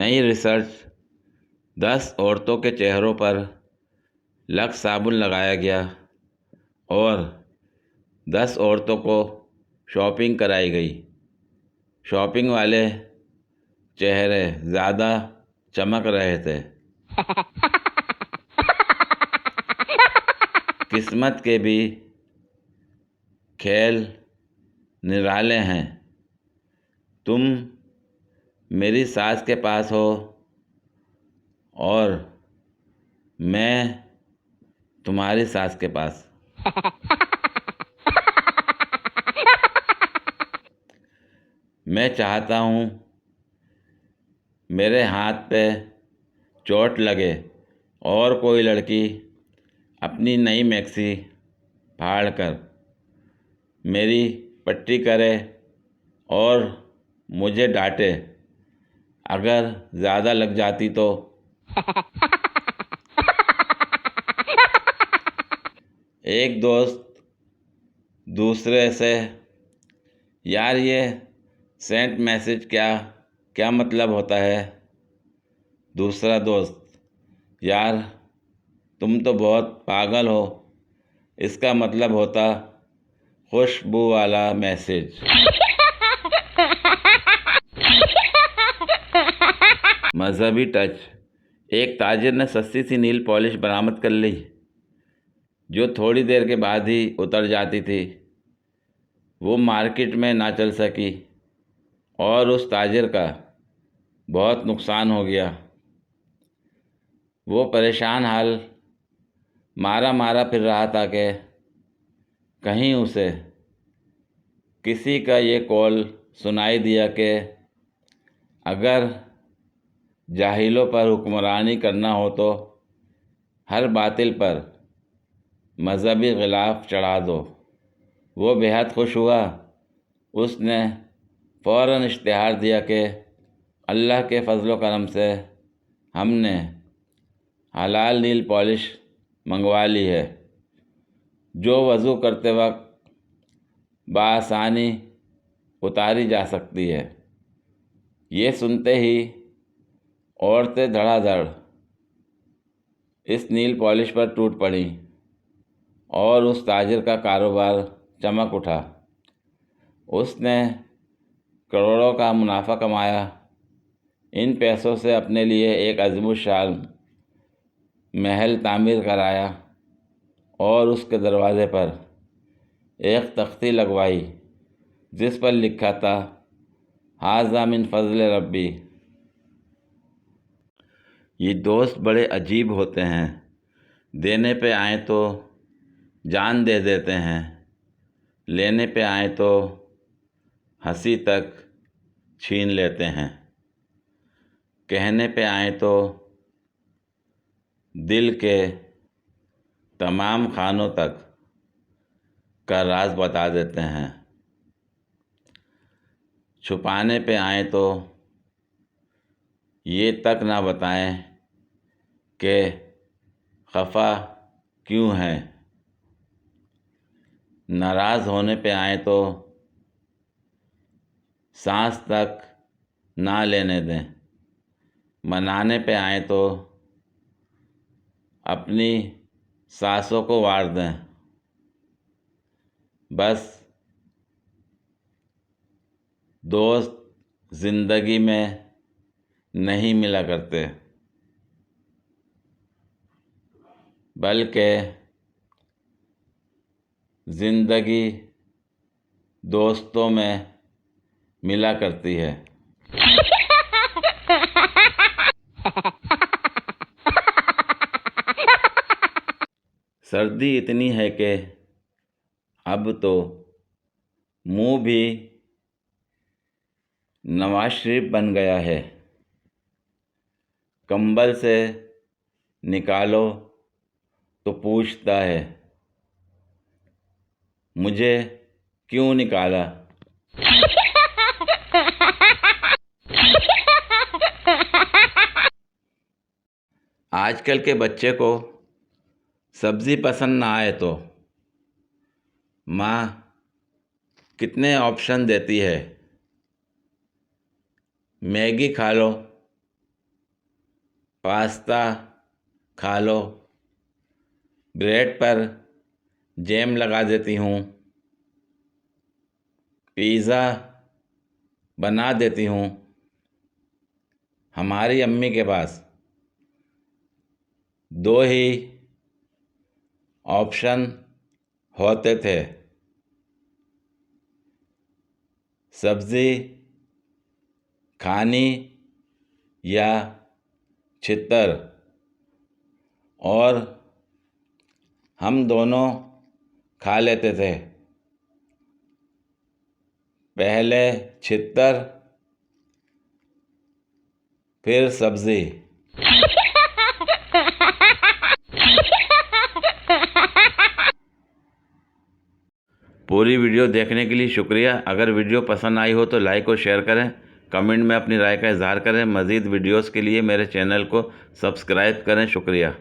नई रिसर्च 10 औरतों के चेहरों पर लक्स साबुन लगाया गया और 10 औरतों को शॉपिंग कराई गई। शॉपिंग वाले चेहरे ज़्यादा चमक रहे थे। किस्मत के भी खेल निराले हैं। तुम मेरी सास के पास हो और मैं तुम्हारी सास के पास। मैं चाहता हूँ मेरे हाथ पे चोट लगे और कोई लड़की अपनी नई मैक्सी फाड़ कर मेरी पट्टी करे और मुझे डांटे अगर ज़्यादा लग जाती तो। एक दोस्त दूसरे से, यार ये सेंट मैसेज क्या क्या मतलब होता है? दूसरा दोस्त, यार तुम तो बहुत पागल हो, इसका मतलब होता खुशबू वाला मैसेज। मजहबी टच। एक ताजिर ने सस्ती सी नील पॉलिश बरामद कर ली जो थोड़ी देर के बाद ही उतर जाती थी। वो मार्केट में ना चल सकी और उस ताजिर का बहुत नुकसान हो गया। वो परेशान हाल मारा मारा फिर रहा था कि कहीं उसे किसी का ये कॉल सुनाई दिया कि अगर जाहिलों पर हुक्मरानी करना हो तो हर बातिल पर मजहबी गिलाफ चढ़ा दो। वो बेहद खुश हुआ। उसने फ़ौरन इश्तिहार दिया कि अल्लाह के फजलो करम से हमने हलाल नील पॉलिश मंगवा ली है जो वज़ू करते वक्त बआसानी उतारी जा सकती है। ये सुनते ही औरतें धड़ाधड़ इस नील पॉलिश पर टूट पड़ीं और उस ताजिर का कारोबार चमक उठा। उसने करोड़ों का मुनाफा कमाया। इन पैसों से अपने लिए एक अज़ीमुश्शान महल तामीर कराया और उसके दरवाज़े पर एक तख्ती लगवाई जिस पर लिखा था, हाज़ा मिन फ़ज़्ल रब्बी। ये दोस्त बड़े अजीब होते हैं। देने पे आए तो जान दे देते हैं, लेने पे आए तो हंसी तक छीन लेते हैं, कहने पे आए तो दिल के तमाम खानों तक का राज बता देते हैं। छुपाने पे आए तो ये तक ना बताएं कि खफा क्यों हैं। नाराज़ होने पे आए तो सांस तक ना लेने दें। मनाने पे आए तो अपनी सांसों को वार दें। बस दोस्त ज़िंदगी में नहीं मिला करते, बल्कि ज़िंदगी दोस्तों में मिला करती है। सर्दी इतनी है कि अब तो मुंह भी नवाज शरीफ बन गया है। कंबल से निकालो तो पूछता है, मुझे क्यों निकाला? आजकल के बच्चे को सब्ज़ी पसंद ना आए तो माँ कितने ऑप्शन देती है। मैगी खा लो, पास्ता खा लो, ब्रेड पर जैम लगा देती हूँ, पिज़्ज़ा बना देती हूँ। हमारी अम्मी के पास दो ही ऑप्शन होते थे, सब्ज़ी खानी या छितर, और हम दोनों खा लेते थे। पहले छितर फिर सब्ज़ी। पूरी वीडियो देखने के लिए शुक्रिया। अगर वीडियो पसंद आई हो तो लाइक और शेयर करें, कमेंट में अपनी राय का इजहार करें। मज़ीद वीडियोस के लिए मेरे चैनल को सब्सक्राइब करें। शुक्रिया।